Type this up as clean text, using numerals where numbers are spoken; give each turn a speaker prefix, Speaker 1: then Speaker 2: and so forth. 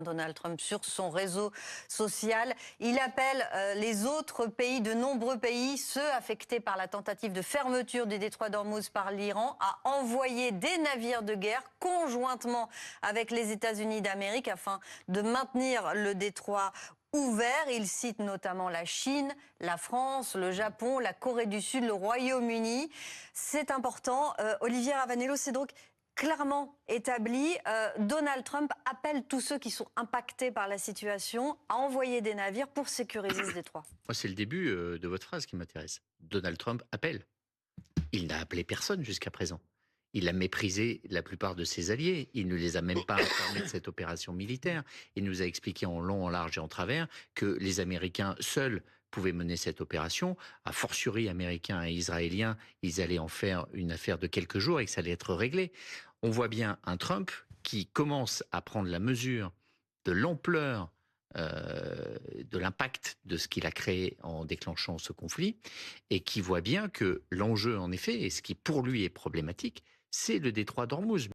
Speaker 1: Donald Trump sur son réseau social. Il appelle les autres pays, de nombreux pays, ceux affectés par la tentative de fermeture du détroit d'Ormuz par l'Iran, à envoyer des navires de guerre conjointement avec les États-Unis d'Amérique afin de maintenir le détroit ouvert. Il cite notamment la Chine, la France, le Japon, la Corée du Sud, le Royaume-Uni. C'est important. Olivier Ravanello, c'est donc clairement établi. Donald Trump appelle tous ceux qui sont impactés par la situation à envoyer des navires pour sécuriser ce détroit.
Speaker 2: Moi, c'est le début de votre phrase qui m'intéresse. Donald Trump appelle. Il n'a appelé personne jusqu'à présent. Il a méprisé la plupart de ses alliés. Il ne les a même pas informés de cette opération militaire. Il nous a expliqué en long, en large et en travers que les Américains seuls pouvaient mener cette opération. A fortiori, Américains et Israéliens, ils allaient en faire une affaire de quelques jours et que ça allait être réglé. On voit bien un Trump qui commence à prendre la mesure de l'ampleur de l'impact de ce qu'il a créé en déclenchant ce conflit, et qui voit bien que l'enjeu, en effet, et ce qui pour lui est problématique, c'est le détroit d'Ormuz.